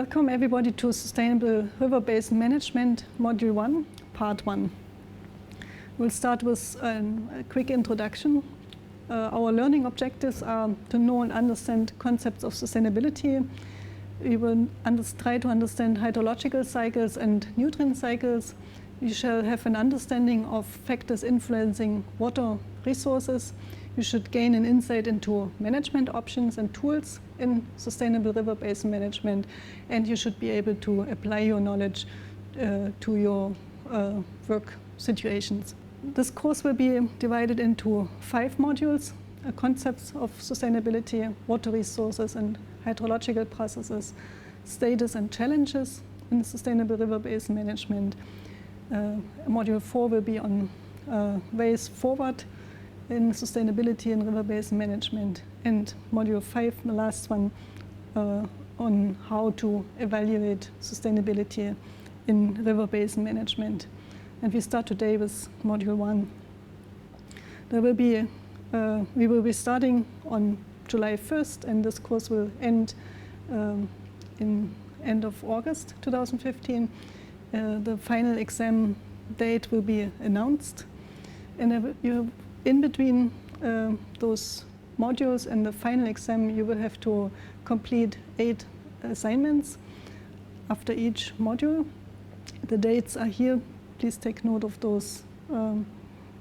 Welcome everybody to Sustainable River Basin Management, Module 1, Part 1. We'll start with a quick introduction. Our learning objectives are to know and understand concepts of sustainability. We will try to understand hydrological cycles and nutrient cycles. You shall have an understanding of factors influencing water resources. You should gain an insight into management options and tools in sustainable river basin management, and you should be able to apply your knowledge to your work situations. This course will be divided into 5 modules: concepts of sustainability, water resources and hydrological processes, status and challenges in sustainable river basin management. Module 4 will be on ways forward in sustainability in river basin management, and Module 5, the last one, on how to evaluate sustainability in river basin management. And we start today with Module 1. There will be, we will be starting on July 1st, and this course will end in end of August 2015. The final exam date will be announced, and in between those modules and the final exam, you will have to complete 8 assignments after each module. The dates are here. Please take note of those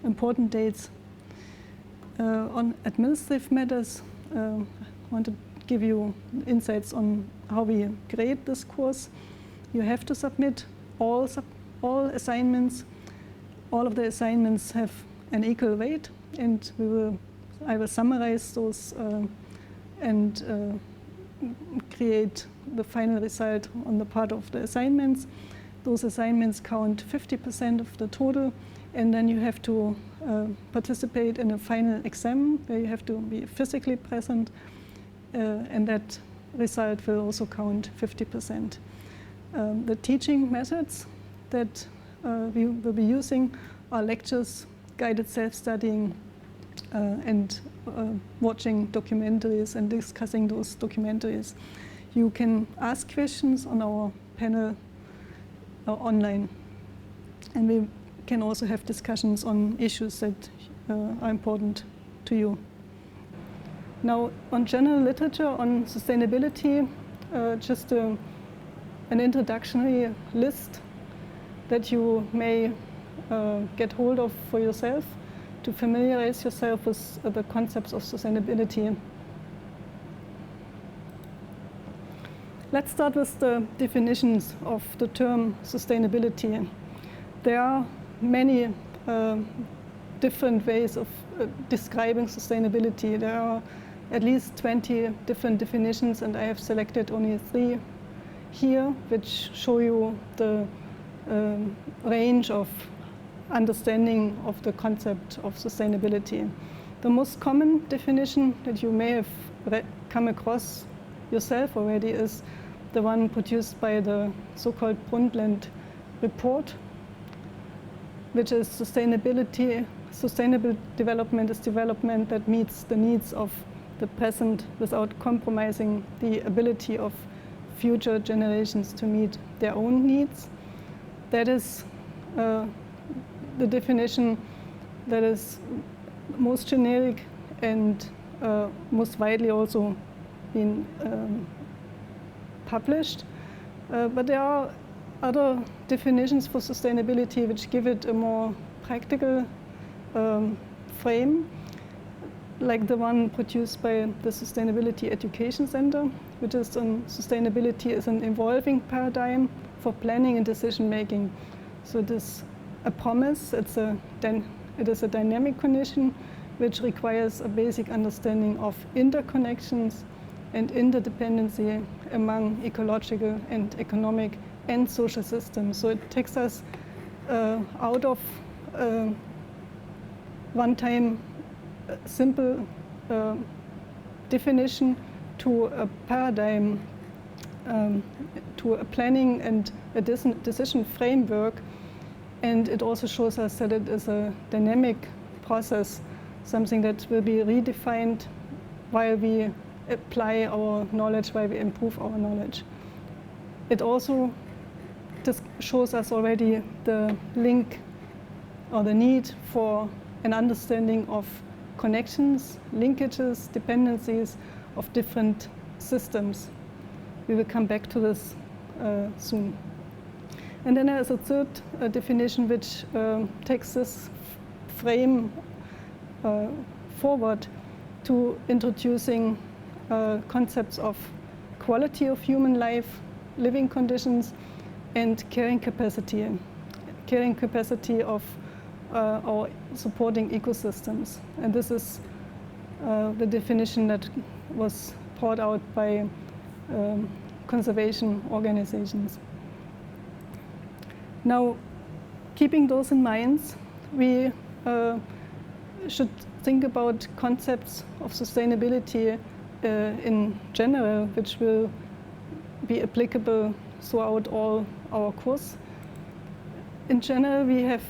important dates. On administrative matters, I want to give you insights on how we grade this course. You have to submit all assignments. All of the assignments have an equal weight, and I will summarize those and create the final result on the part of the assignments. Those assignments count 50% of the total, and then you have to participate in a final exam where you have to be physically present, and that result will also count 50%. The teaching methods that we will be using are lectures, guided self-studying, and watching documentaries and discussing those documentaries. You can ask questions on our panel online, and we can also have discussions on issues that are important to you. Now, on general literature on sustainability, just an introductory list that you may get hold of for yourself to familiarize yourself with the concepts of sustainability. Let's start with the definitions of the term sustainability. There are many different ways of describing sustainability. There are at least 20 different definitions, and I have selected only 3 here, which show you the range of understanding of the concept of sustainability. The most common definition that you may have come across yourself already is the one produced by the so-called Brundtland report, which is sustainable development is development that meets the needs of the present without compromising the ability of future generations to meet their own needs. That is the definition that is most generic and most widely also been published. But there are other definitions for sustainability which give it a more practical frame, like the one produced by the Sustainability Education Center, which is on sustainability as an evolving paradigm for planning and decision making. So it is a promise, it is a dynamic condition which requires a basic understanding of interconnections and interdependency among ecological and economic and social systems. So it takes us out of one-time simple definition to a paradigm, to a planning and a decision framework. And it also shows us that it is a dynamic process, something that will be redefined while we apply our knowledge, while we improve our knowledge. it also shows us already the link or the need for an understanding of connections, linkages, dependencies of different systems. We will come back to this soon. And then there is a third definition which takes this frame forward to introducing concepts of quality of human life, living conditions, and carrying capacity of our supporting ecosystems. And this is the definition that was brought out by conservation organizations. Now, keeping those in mind, we should think about concepts of sustainability in general, which will be applicable throughout all our course. In general, we have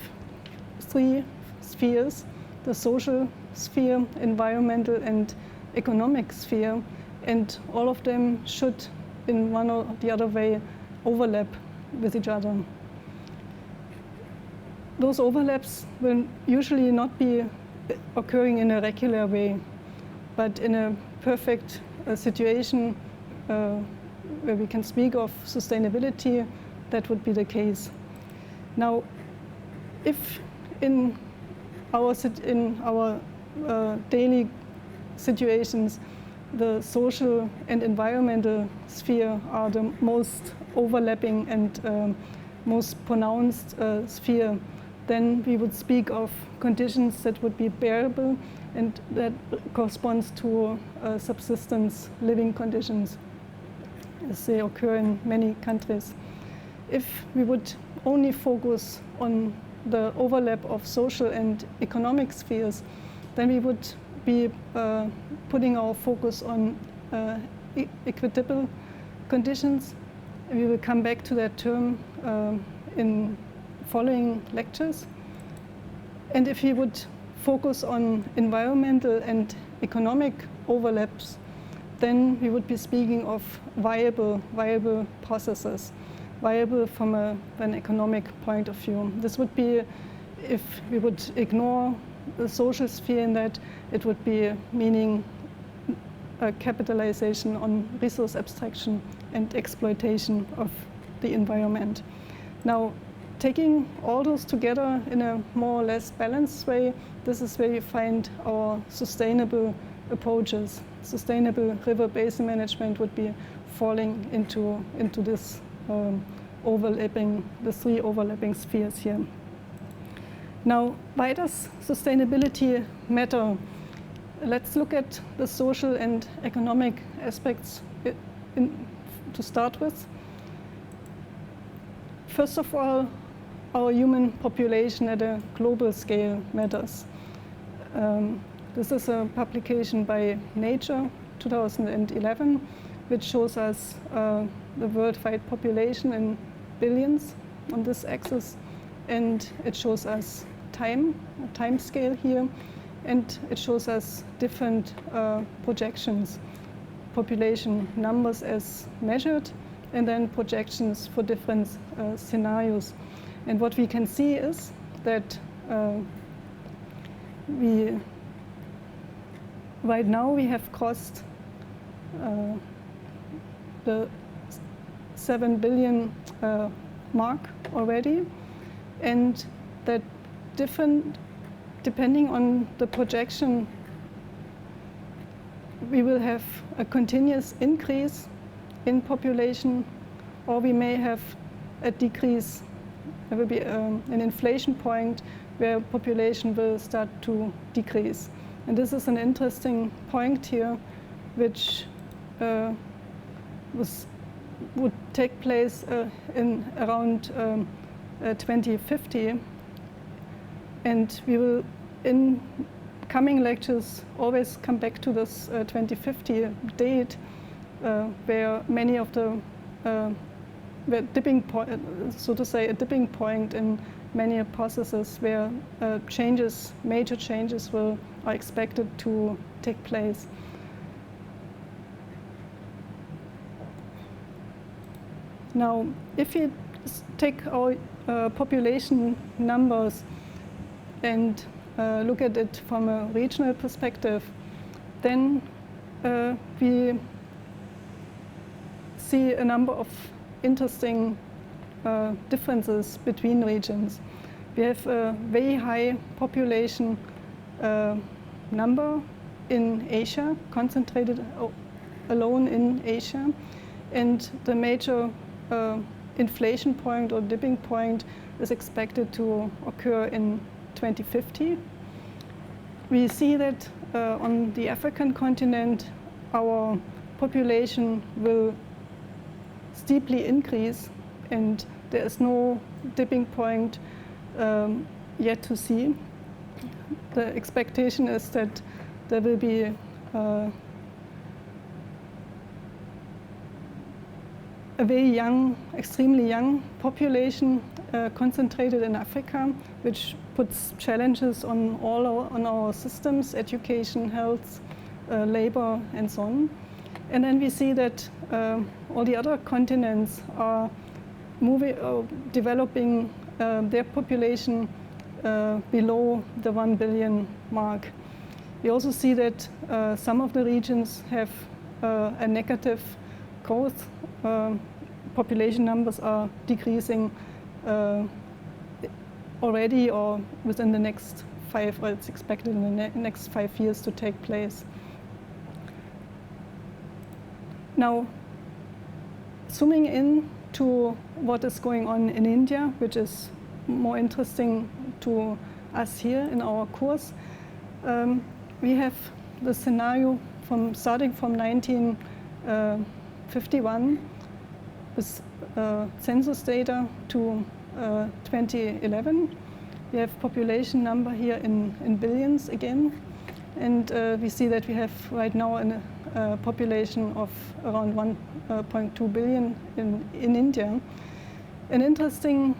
three spheres: the social sphere, environmental, and economic sphere, and all of them should, in one or the other way, overlap with each other. Those overlaps will usually not be occurring in a regular way, but in a perfect situation where we can speak of sustainability, that would be the case. Now, if in our daily situations, the social and environmental sphere are the most overlapping and most pronounced sphere, then we would speak of conditions that would be bearable and that corresponds to subsistence living conditions as they occur in many countries. If we would only focus on the overlap of social and economic spheres, then we would be putting our focus on equitable conditions. We will come back to that term in following lectures. And if we would focus on environmental and economic overlaps, then we would be speaking of viable processes, viable from an economic point of view. This would be, if we would ignore the social sphere in that, it would be meaning a capitalization on resource abstraction and exploitation of the environment. Now, taking all those together in a more or less balanced way, this is where you find our sustainable approaches. Sustainable river basin management would be falling into this the three overlapping spheres here. Now, why does sustainability matter? Let's look at the social and economic aspects to start with. First of all, our human population at a global scale matters. This is a publication by Nature, 2011, which shows us the worldwide population in billions on this axis, and it shows us a time scale here, and it shows us different projections, population numbers as measured, and then projections for different scenarios. And what we can see is that right now we have crossed the 7 billion mark already, and that depending on the projection, we will have a continuous increase in population, or we may have a decrease. There will be an inflation point where population will start to decrease. And this is an interesting point here, which would take place in around 2050. And we will, in coming lectures, always come back to this 2050 date, where many of the dipping point, so to say, a dipping point in many processes where major changes are expected to take place. Now, if you take our population numbers and look at it from a regional perspective, then we see a number of interesting differences between regions. We have a very high population number in Asia, concentrated alone in Asia, and the major inflation point or dipping point is expected to occur in 2050. We see that on the African continent, our population will steeply increase, and there is no dipping point yet to see. The expectation is that there will be a very young, extremely young population concentrated in Africa, which puts challenges on on our systems, education, health, labor, and so on. And then we see that all the other continents are developing their population below the 1 billion mark. We also see that some of the regions have a negative growth. Population numbers are decreasing already or within the next 5, or it's expected in the next 5 years to take place. Now, zooming in to what is going on in India, which is more interesting to us here in our course, we have the scenario starting from 1951 with census data to 2011. We have population number here in billions again, and we see that we have right now a population of around 1.2 billion in India. An interesting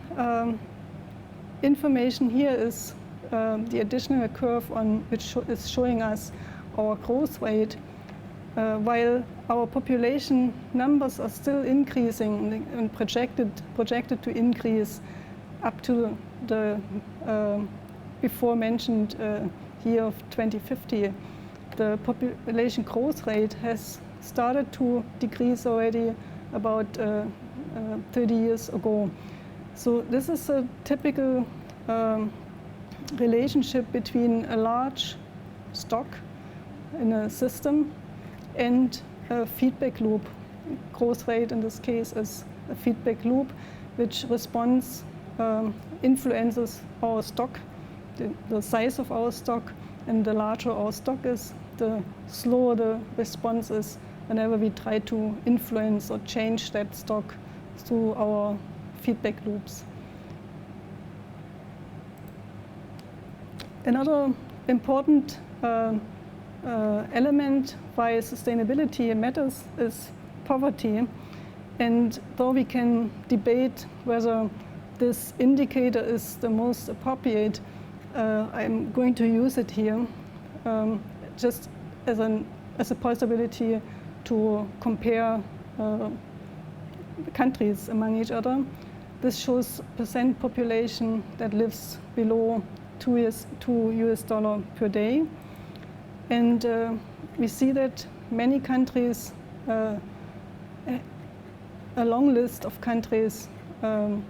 information here is the additional curve which is showing us our growth rate. While our population numbers are still increasing and projected to increase up to the before mentioned year of 2050, the population growth rate has started to decrease already about 30 years ago. So this is a typical relationship between a large stock in a system and a feedback loop. Growth rate in this case is a feedback loop which influences our stock, the size of our stock, and the larger our stock is, the slower the response is whenever we try to influence or change that stock through our feedback loops. Another important element why sustainability matters is poverty. And though we can debate whether this indicator is the most appropriate, I'm going to use it here just as a possibility to compare countries among each other. This shows percent population that lives below $2 per day. And we see that many countries, a long list of countries where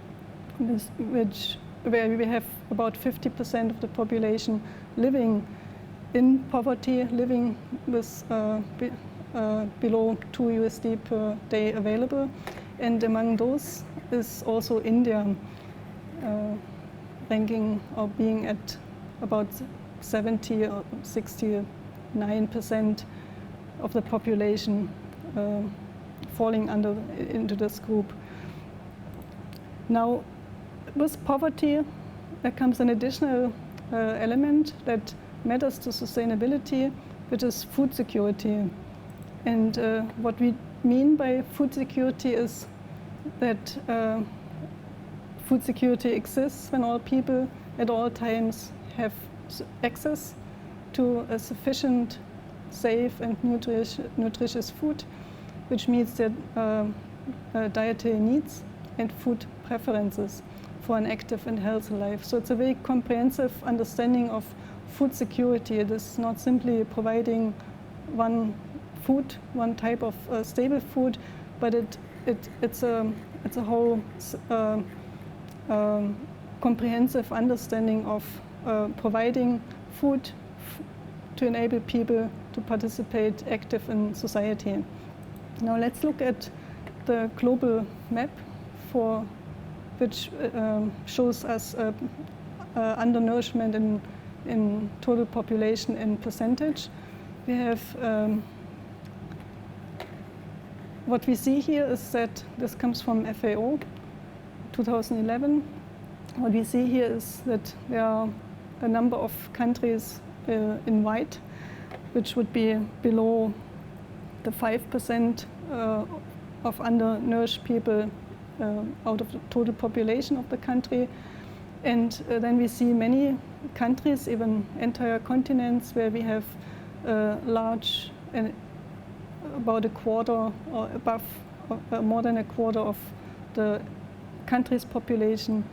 we have about 50% of the population living in poverty, living with below $2 per day available. And among those is also India, ranking or being at about 70 or 69% of the population falling into this group. Now, with poverty, there comes an additional element that matters to sustainability, which is food security. And what we mean by food security is that food security exists when all people at all times have access to a sufficient, safe and nutritious food, which means that dietary needs and food preferences for an active and healthy life. So it's a very comprehensive understanding of food security. It is not simply providing one food, one type of stable food, but it's a whole comprehensive understanding of providing food to enable people to participate active in society. Now let's look at the global map for which shows us undernourishment in total population in percentage. We have what we see here is that this comes from FAO 2011. What we see here is that there are a number of countries in white, which would be below the 5% of undernourished people out of the total population of the country. And then we see many countries, even entire continents, where we have large, about a quarter or above, more than a quarter of the country's population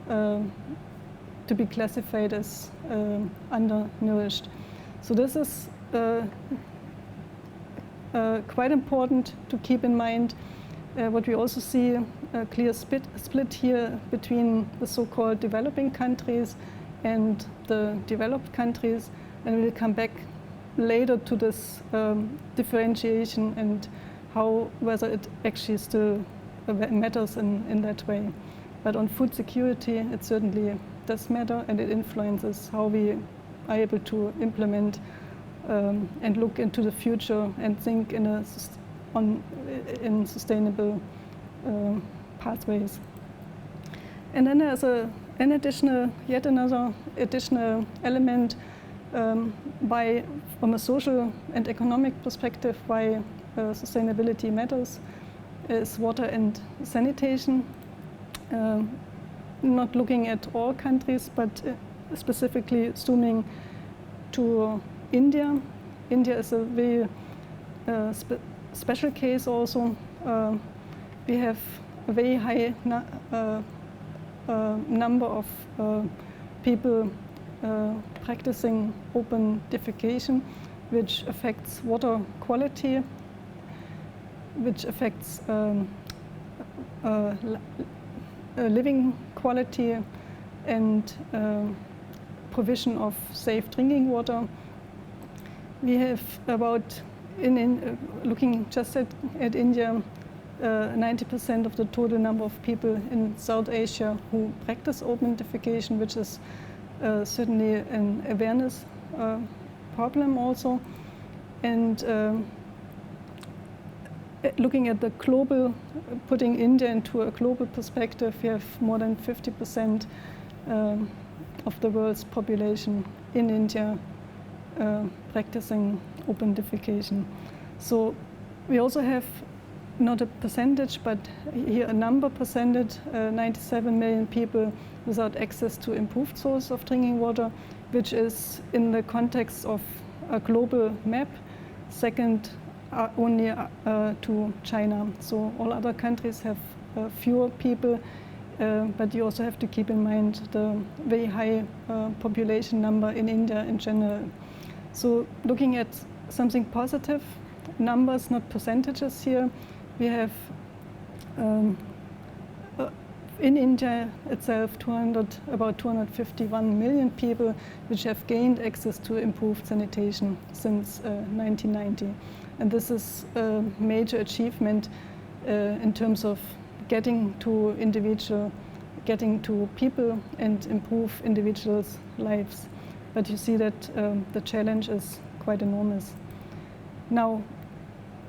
to be classified as undernourished. So this is quite important to keep in mind. What we also see a clear split here between the so-called developing countries and the developed countries, and we'll come back later to this differentiation and whether it actually still matters in that way. But on food security, it certainly does matter, and it influences how we are able to implement and look into the future and think in sustainable pathways. And then there's yet another additional element from a social and economic perspective, why sustainability matters, is water and sanitation. Not looking at all countries, but specifically zooming to India. India is a very special case also. We have a very high number of people practicing open defecation, which affects water quality, which affects living quality and provision of safe drinking water. We have looking just at India, 90% of the total number of people in South Asia who practice open defecation, which is certainly an awareness problem also. And looking at the global, putting India into a global perspective, we have more than 50% of the world's population in India practicing open defecation. So we also have not a percentage, but here a number percentage, 97 million people without access to improved source of drinking water, which is in the context of a global map, second only to China. So all other countries have fewer people, but you also have to keep in mind the very high population number in India in general. So looking at something positive, numbers, not percentages here, we have in India itself about 251 million people which have gained access to improved sanitation since 1990. And this is a major achievement in terms of getting to people and improve individuals' lives. But you see that the challenge is quite enormous. Now,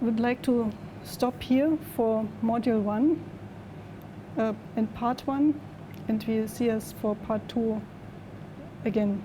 I would like to stop here for module 1 and part 1, and we'll see us for part 2 again.